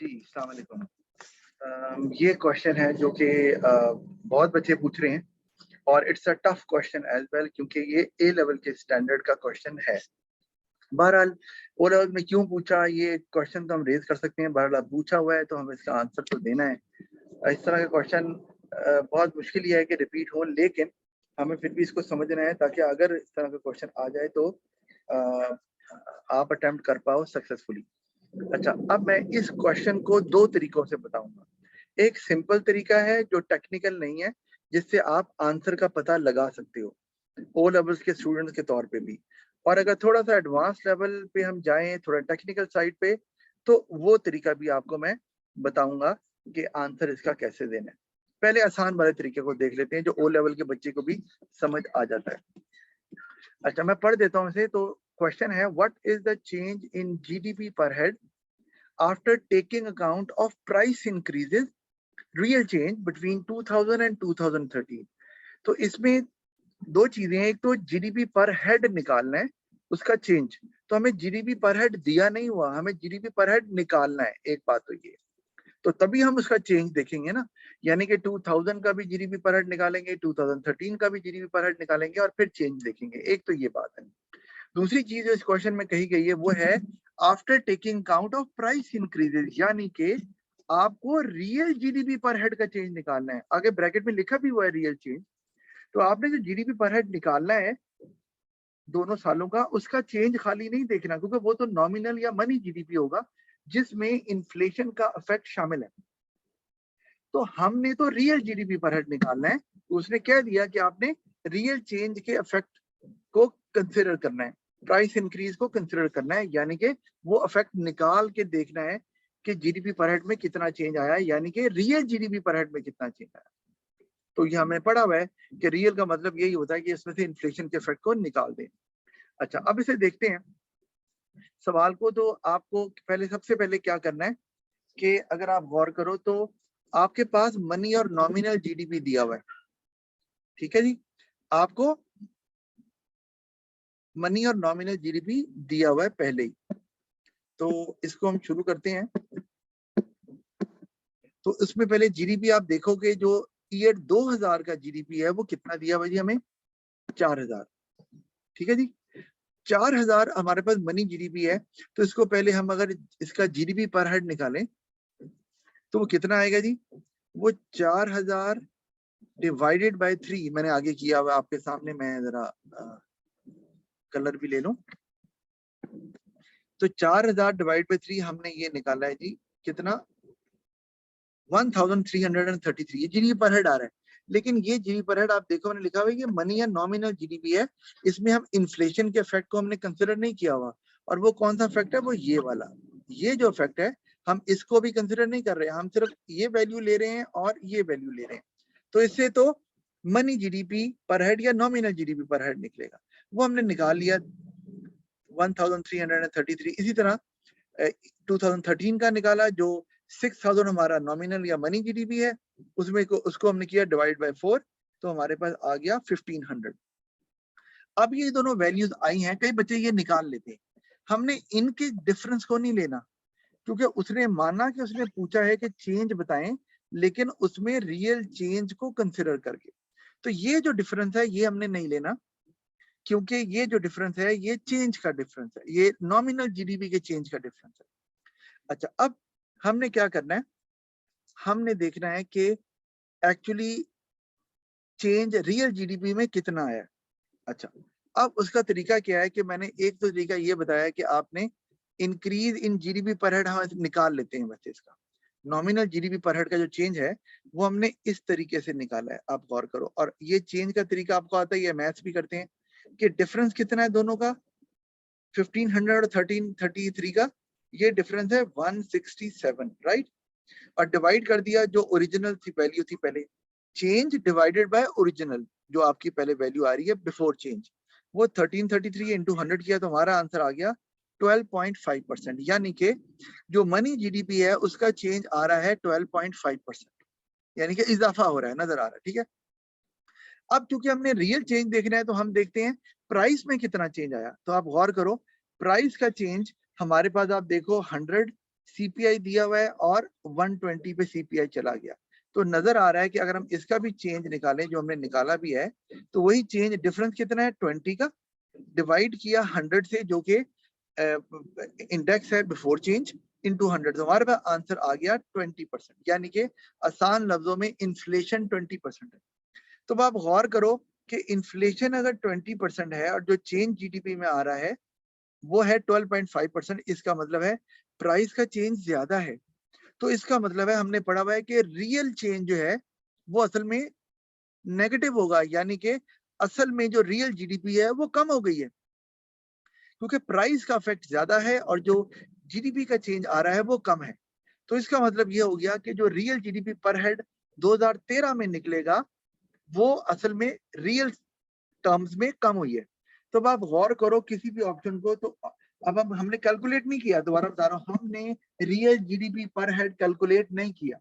जी, अस्सलाम वालेकुम। ये क्वेश्चन है जो कि बहुत बच्चे पूछ रहे हैं और it's a tough question as well, क्योंकि ये ए लेवल के स्टैंडर्ड का क्वेश्चन है। बहरहाल ओ लेवल में क्यों पूछा, ये क्वेश्चन तो हम रेज कर सकते हैं। बहरहाल पूछा हुआ है तो हमें इसका आंसर तो देना है। इस तरह का क्वेश्चन बहुत मुश्किल ही है कि रिपीट हो, लेकिन हमें फिर भी इसको समझना है ताकि अगर इस तरह का क्वेश्चन आ जाए तो अ, आप अटेम्प्ट कर पाओ सक्सेसफुली। अच्छा, अब मैं इस क्वेश्चन को दो तरीकों से बताऊंगा। एक सिंपल तरीका है जो टेक्निकल नहीं है, जिससे आप आंसर का पता लगा सकते हो ओ लेवल्स के स्टूडेंट्स के तौर पे भी। और अगर थोड़ा सा एडवांस लेवल पे हम जाएं, थोड़ा टेक्निकल साइड पे, तो वो तरीका भी आपको मैं बताऊंगा कि आंसर इसका कैसे देना है। पहले आसान वाले तरीके को देख लेते हैं जो ओ लेवल के बच्चे को भी समझ आ जाता है। अच्छा, मैं पढ़ देता हूँ इसे। तो क्वेश्चन है, what is the change in GDP पर head after taking account of price increases, real change between 2000 and 2013। तो इसमें दो चीजें हैं। एक तो जीडीपी पर हेड निकालना है, उसका चेंज। तो हमें जीडीपी पर हेड दिया नहीं हुआ, हमें जीडीपी पर हेड निकालना है। एक बात तो ये, तो तभी हम उसका चेंज देखेंगे ना। यानी कि 2000 का भी जीडीपी पर हेड निकालेंगे, 2013 का भी जीडीपी पर हेड निकालेंगे और फिर चेंज देखेंगे। एक तो ये बात है। दूसरी चीज जो इस क्वेश्चन में कही गई है वो है after taking count of price increases, यानी कि आपको रियल जीडीपी पर हेड का चेंज निकालना है। आगे ब्रैकेट में लिखा भी हुआ है रियल चेंज। तो आपने जो जीडीपी पर हेड निकालना है दोनों सालों का, उसका चेंज खाली नहीं देखना, क्योंकि वो तो नॉमिनल या मनी जीडीपी होगा जिसमें इन्फ्लेशन का इफेक्ट शामिल है। तो हमने तो रियल जीडीपी पर हेड निकालना है। तो उसने कह दिया कि आपने रियल चेंज के इफेक्ट को कंसिडर करना है, प्राइस इंक्रीज को कंसिडर करना है, यानी कि वो इफेक्ट निकाल के देखना है कि जीडीपी पर हेड में कितना चेंज आया है, यानी कि रियल जीडीपी पर हेड में कितना चेंज आया। तो ये हमें पढ़ा हुआ है कि रियल का मतलब यही होता है कि इसमें से इन्फ्लेशन के इफेक्ट को निकाल दें। अच्छा, अब इसे देखते हैं सवाल को। तो आपको पहले सबसे पहले क्या करना है कि अगर आप गौर करो तो आपके पास मनी और नॉमिनल जीडीपी दिया हुआ है। ठीक है जी, आपको मनी और नॉमिनल जीडीपी दिया हुआ है पहले ही। तो इसको हम शुरू करते हैं। तो इसमें पहले जीडीपी आप देखोगे, जो ईयर 2000 का जीडीपी है वो कितना दिया हुआ जी हमें? 4000। ठीक है जी, 4000 हमारे पास मनी जीडीपी है। तो इसको पहले हम अगर इसका जीडीपी पर हेड निकालें तो वो कितना आएगा जी? वो 4000 डिवाइडेड बाय 3 मैंने आगे किया हुआ आपके सामने। मैं जरा कलर भी ले लूं। तो 4000 डिवाइड बाय 3 हमने ये निकाला है जी, कितना? 1333। ये जीडीपी पर हेड आ रहा है। लेकिन ये जीडीपी पर हेड आप देखो, मैंने लिखा हुआ है ये मनी या नॉमिनल जीडीपी है। इसमें हम इन्फ्लेशन के इफेक्ट को हमने कंसिडर नहीं किया हुआ। और वो कौन सा इफेक्ट है? वो ये वाला। ये जो इफेक्ट है हम इसको भी कंसिडर नहीं कर रहे हैं, हम सिर्फ ये वैल्यू ले रहे हैं और ये वैल्यू ले रहे हैं। तो इससे तो मनी जीडीपी पर हेड या नॉमिनल जीडीपी पर हेड निकलेगा, वो हमने निकाल लिया 1333। इसी तरह 2013 का निकाला जो 6000 हमारा नॉमिनल या मनी जीडीपी है, उसमें उसको हमने किया डिवाइड बाय 4, तो हमारे पास आ गया 1500। अब ये दोनों वैल्यूज आई हैं, कई बच्चे ये निकाल लेते हैं। हमने इनके डिफरेंस को नहीं लेना, क्योंकि उसने माना कि उसने पूछा है कि चेंज बताएं, लेकिन उसमें रियल चेंज को कंसिडर करके। तो ये जो डिफरेंस है ये हमने नहीं लेना, क्योंकि ये जो डिफरेंस है ये चेंज का डिफरेंस है, ये नॉमिनल जीडीपी के चेंज का डिफरेंस है। अच्छा, अब हमने क्या करना है? हमने देखना है कि एक्चुअली चेंज रियल जीडीपी में कितना आया। अच्छा, अब उसका तरीका क्या है कि मैंने एक तो तरीका ये बताया कि आपने इंक्रीज इन जीडीपी पर हेड हम निकाल लेते हैं बच्चे। इसका नॉमिनल जीडीपी पर हेड का जो चेंज है वो हमने इस तरीके से निकाला है, आप गौर करो। और ये चेंज का तरीका आपको आता है, ये मैथ्स भी करते हैं कि डिफरेंस कितना है दोनों का, 1500 और 1333 का ये डिफरेंस है 167, राइट। और डिवाइड कर दिया जो ओरिजिनल थी वैल्यू थी पहले, चेंज डिवाइडेड बाय ओरिजिनल जो आपकी पहले वैल्यू आ रही है बिफोर चेंज, वो 1333 इंटू 100 किया तो हमारा आंसर आ गया 12.5%। यानी कि जो मनी जीडीपी है उसका चेंज आ रहा है 12.5%, यानी कि इजाफा हो रहा है, नजर आ रहा है। ठीक है, अब क्योंकि हमने रियल चेंज देखना है तो हम देखते हैं प्राइस में कितना चेंज आया। तो आप गौर करो, प्राइस का चेंज हमारे पास आप देखो 100, सीपीआई दिया हुआ है और 120 पे सीपीआई चला गया। तो नजर आ रहा है कि अगर हम इसका भी चेंज निकालें, जो हमने निकाला भी है, तो वही चेंज डिफरेंस कितना है 20 का, डिवाइड किया 100 से जो कि इंडेक्स है बिफोर चेंज, इनटू 100, तो हमारे पास आंसर आ गया 20%, यानी कि आसान लफ्जों में इन्फ्लेशन 20% है। तो आप गौर करो कि इन्फ्लेशन अगर 20% है और जो चेंज जीडीपी में आ रहा है वो है 12.5%, इसका मतलब है प्राइस का चेंज ज्यादा है। तो इसका मतलब है हमने पढ़ा हुआ है कि रियल चेंज जो है वो असल में नेगेटिव होगा, यानी कि असल में जो रियल जीडीपी है वो कम हो गई है, क्योंकि प्राइस का इफेक्ट ज्यादा है और जो जीडीपी का चेंज आ रहा है वो कम है। तो इसका मतलब ये हो गया कि जो रियल जीडीपी पर हेड 2013 में निकलेगा वो असल में रियल टर्म्स में कम हुई है। तो अब आप गौर करो किसी भी ऑप्शन को, तो अब हमने कैलकुलेट नहीं किया, दोबारा बता रहा हूं, हमने रियल जीडीपी पर हेड कैलकुलेट नहीं किया,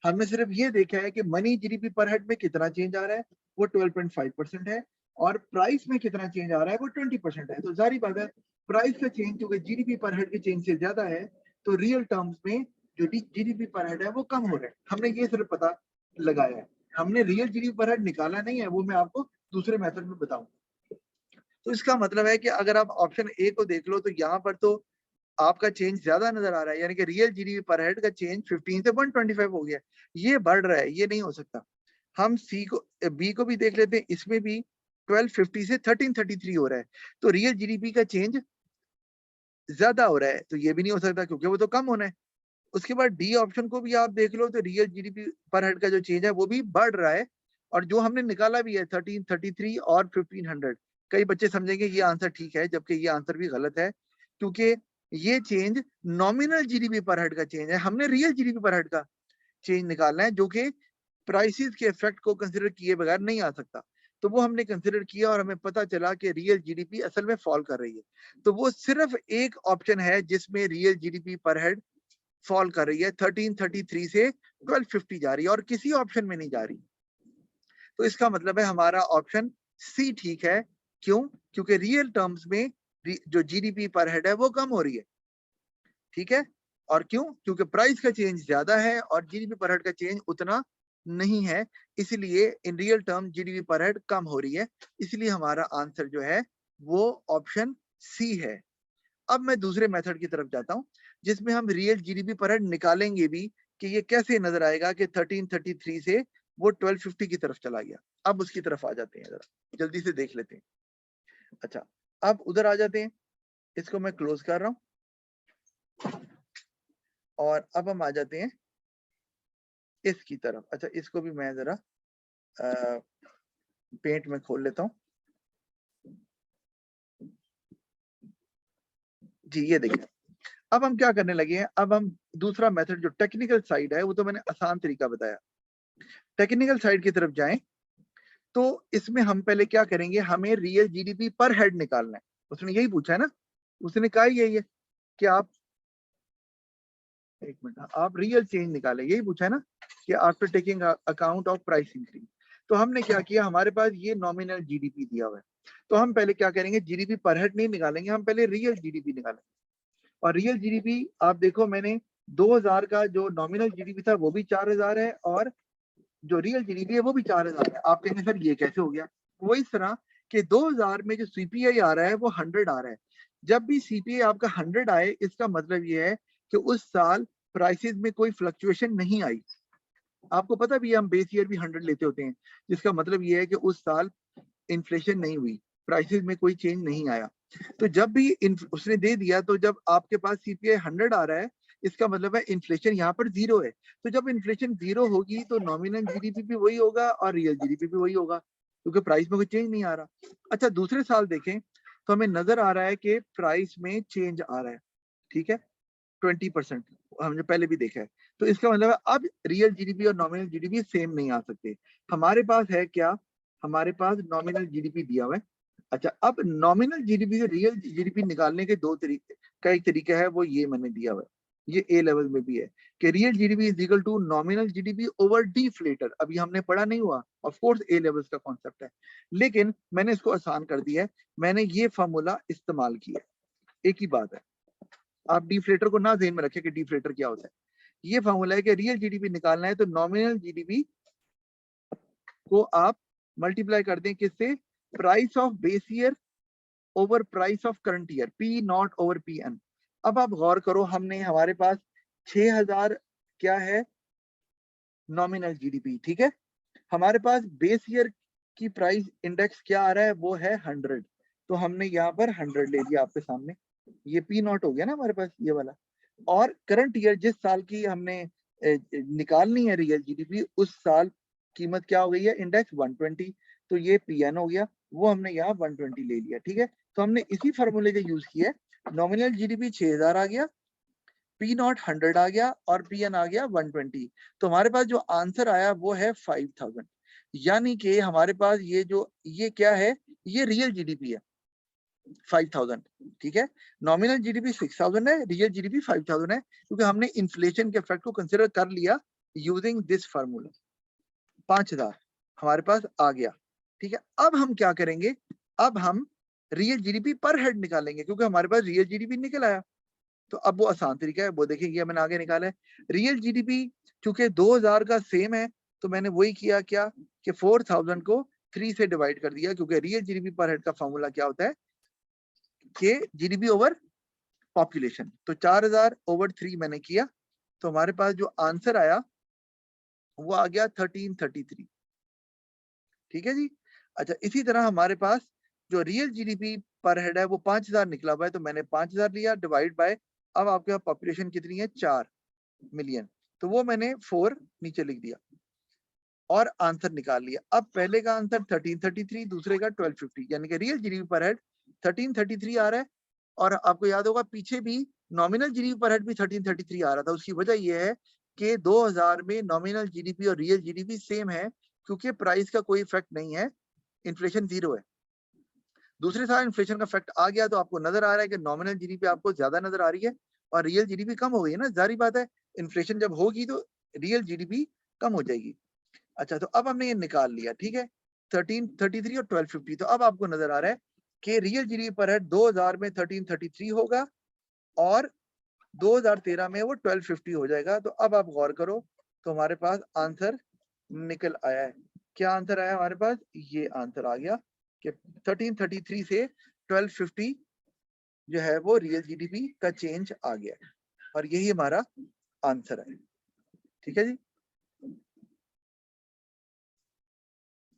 हमने सिर्फ ये देखा है कि मनी जीडीपी पर हेड में कितना चेंज आ रहा है, वो 12.5% है, और प्राइस में कितना चेंज आ रहा है वो 20% है। तो जारी बात है प्राइस का चेंज क्योंकि जीडीपी पर हेड के चेंज से ज्यादा है, तो रियल टर्म्स में जो जीडीपी पर हेड है वो कम हो रहा है। हमने ये सिर्फ पता लगाया है, हमने रियल जीडीपी पर हेड निकाला नहीं है, वो मैं आपको दूसरे मेथड में बताऊंगा। तो इसका मतलब है कि अगर आप ऑप्शन ए को देख लो तो यहाँ पर तो आपका चेंज ज्यादा नजर आ रहा है, यानी कि रियल जीडीपी पर हेड का चेंज 15 से 125 हो गया, ये बढ़ रहा है, ये नहीं हो सकता। हम सी को बी को भी देख लेते हैं, इसमें भी 1250 से 1333 हो रहा है, तो रियल जीडीपी का चेंज ज्यादा हो रहा है, तो ये भी नहीं हो सकता क्योंकि वो तो कम होना है। उसके बाद डी ऑप्शन को भी आप देख लो तो रियल जीडीपी पर हेड का जो चेंज है वो भी बढ़ रहा है, और जो हमने निकाला भी है 1333 और 1500, कई बच्चे समझेंगे ये आंसर ठीक है, जबकि ये आंसर भी गलत है, क्योंकि ये चेंज नॉमिनल जीडीपी पर हेड का चेंज है, हमने रियल जीडीपी पर हेड का चेंज निकालना है जो कि प्राइसेस के इफेक्ट को कंसिडर किए बगैर नहीं आ सकता। तो वो हमने कंसिडर किया और हमें पता चला कि रियल जीडीपी असल में फॉल कर रही है। तो वो सिर्फ एक ऑप्शन है जिसमें रियल जीडीपी पर हेड फॉल कर रही है, 1333 से 1250 जा रही है और किसी ऑप्शन में नहीं जा रही। तो इसका मतलब है हमारा ऑप्शन सी ठीक है। क्यों? क्योंकि रियल टर्म्स में जो जीडीपी पर हेड है वो कम हो रही है, ठीक है। और क्यों? क्योंकि प्राइस का चेंज ज्यादा है और जीडीपी पर हेड का चेंज उतना नहीं है, इसलिए इन रियल टर्म जीडीपी पर हेड कम हो रही है, इसलिए हमारा आंसर जो है वो ऑप्शन सी है। अब मैं दूसरे मेथड की तरफ जाता हूं जिसमें हम रियल जीडीपी पर हेड निकालेंगे भी कि ये कैसे नजर आएगा कि 1333 से वो 1250 की तरफ चला गया। अब उसकी तरफ आ जाते हैं, जरा जल्दी से देख लेते हैं। अच्छा, अब उधर आ जाते हैं, इसको मैं क्लोज कर रहा हूं और अब हम आ जाते हैं इसकी तरफ। अच्छा, इसको भी मैं जरा पेंट में खोल लेता हूं। जी ये देखिए, अब हम क्या करने लगे हैं, अब हम दूसरा मेथड जो टेक्निकल साइड है वो तो मैंने आसान तरीका बताया, टेक्निकल साइड की तरफ जाएं तो इसमें हम पहले क्या करेंगे, हमें रियल जीडीपी पर हेड निकालना है। उसने यही पूछा है ना, उसने कहा यही है कि आप, एक मिनट, आप रियल चेंज निकालें, यही पूछा है ना कि after taking account of price increase. तो हमने क्या किया, हमारे पास ये नॉमिनल जीडीपी दिया हुआ है, तो हम पहले क्या करेंगे, जीडीपी पर हेड नहीं निकालेंगे, हम पहले रियल जीडीपी निकालेंगे। और रियल जीडीपी आप देखो, मैंने 2000 का जो नॉमिनल जीडीपी था वो भी 4000 है और जो रियल जीडीपी है वो भी 4000 है। आप कहेंगे सर ये कैसे हो गया? वो इस तरह कि 2000 में जो सीपीआई आ रहा है वो 100 आ रहा है। जब भी सीपीआई आपका 100 आए, इसका मतलब ये है कि उस साल प्राइसेस में कोई फ्लक्चुएशन नहीं आई। आपको पता भी है हम बेस ईयर भी 100 लेते होते हैं, जिसका मतलब ये है कि उस साल इन्फ्लेशन नहीं हुई, प्राइसेस में कोई चेंज नहीं आया। तो जब भी उसने दे दिया, तो जब आपके पास सीपीआई 100 आ रहा है, इसका मतलब है इन्फ्लेशन यहाँ पर 0 है। तो जब इन्फ्लेशन 0 होगी तो नॉमिनल जीडीपी भी वही होगा और रियल जीडीपी भी वही होगा, क्योंकि प्राइस में कोई चेंज नहीं आ रहा। अच्छा, दूसरे साल देखें तो हमें नजर आ रहा है कि प्राइस में चेंज आ रहा है, ठीक है, 20%, हमने पहले भी देखा है। तो इसका मतलब है अब रियल जीडीपी और नॉमिनल जीडीपी सेम नहीं आ सकते। हमारे पास है क्या, हमारे पास नॉमिनल जीडीपी दिया हुआ है। अच्छा, अब नॉमिनल जीडीपी से रियल जीडीपी निकालने के दो तरीके, का एक तरीका है वो ये मैंने दिया हुआ है, ये ए लेवल में भी है कि real GDP is equal to nominal GDP over deflator. अभी हमने पढ़ा नहीं हुआ, ऑफ कोर्स ए लेवल्स का कॉन्सेप्ट है, लेकिन मैंने इसको आसान कर दिया है, मैंने ये फार्मूला इस्तेमाल किया, एक ही बात है। आप डिफ्लेटर को ना ध्यान में रखें कि डिफ्लेटर क्या होता है। ये फॉर्मूला है कि रियल जीडीपी निकालना है तो नॉमिनल जीडीपी को आप मल्टीप्लाई कर दें किससे, price of base year over price of current year, P naught over P N. अब आप गौर करो, हमने हमारे पास 6000 क्या है नॉमिनल जीडीपी, ठीक है। हमारे पास बेस ईयर की प्राइस इंडेक्स क्या आ रहा है, वो है 100, तो हमने यहाँ पर 100 ले लिया आपके सामने, ये पी नॉट हो गया ना हमारे पास ये वाला। और करंट ईयर जिस साल की हमने निकालनी है रियल जीडीपी, उस साल कीमत क्या हो गई है, इंडेक्स 120, तो ये पीएन हो गया, वो हमने यहाँ 120 ले लिया, ठीक है। तो हमने इसी फॉर्मूले का यूज किया है, नॉमिनल जीडीपी 6000 आ गया, पी नॉट 100 आ गया और पीएन आ गया 120। तो हमारे पास जो आंसर आया वो है 5000। यानी कि हमारे पास ये क्या है, ये रियल जीडीपी है 5000, ठीक है। नॉमिनल जीडीपी 6000 है, रियल जीडीपी 5000 है, क्योंकि हमने इन्फ्लेशन के इफेक्ट को कंसिडर कर लिया यूजिंग दिस फार्मूला। 5000 हमारे पास आ गया, ठीक है। अब हम क्या करेंगे, अब हम रियल जीडीपी पर हेड निकालेंगे, क्योंकि हमारे पास रियल जीडीपी निकल आया। तो अब वो आसान तरीका है, वो देखिए मैंने आगे निकाला है। रियल जीडीपी चूंकि 2000 का सेम है, तो मैंने वही किया क्या कि 4000 को 3 से डिवाइड कर दिया, क्योंकि रियल जीडीपी पर हेड का फॉर्मूला क्या होता है कि जीडीपी ओवर पॉपुलेशन। तो 4000 ओवर 3 मैंने किया, तो हमारे पास जो आंसर आया वो आ गया 1333, ठीक है जी। अच्छा, इसी तरह हमारे पास जो रियल जीडीपी पर हेड है वो 5000 निकला हुआ है, तो मैंने 5000 लिया डिवाइड बाय, अब आपके पास पॉपुलेशन कितनी है, 4 मिलियन, तो वो मैंने 4 नीचे लिख दिया और आंसर निकाल लिया। अब पहले का आंसर 1333, दूसरे का 1250, यानी कि रियल जीडीपी पर हेड 1333 आ रहा है। और आपको याद होगा पीछे भी नॉमिनल जीडीपी पर हेड भी 1333 आ रहा था। उसकी वजह यह है कि 2000 में नॉमिनल जीडीपी और रियल जीडीपी सेम है, क्योंकि प्राइस का कोई इफेक्ट नहीं है, इन्फ्लेशन 0 है। दूसरे साल इन्फ्लेशन का इफेक्ट आ गया, तो आपको नजर आ रहा है कि नॉमिनल जीडीपी आपको ज्यादा नजर आ रही है और रियल जीडीपी कम हो गई है ना, जारी बात है, इन्फ्लेशन जब होगी तो रियल जीडीपी कम हो जाएगी। अच्छा, तो अब हमने ये निकाल लिया, ठीक है, 1333 और 1250। तो अब आपको नजर आ रहा है कि रियल जीडीपी पर है 2000 में 1333 होगा और 2013 में वो 1250 हो जाएगा। तो अब आप गौर करो, तो हमारे पास आंसर निकल आया है। क्या आंसर आया हमारे पास, ये आंसर आ गया कि 1333 से 1250 जो है वो रियल जीडीपी का चेंज आ गया है, और यही हमारा आंसर है, ठीक है जी।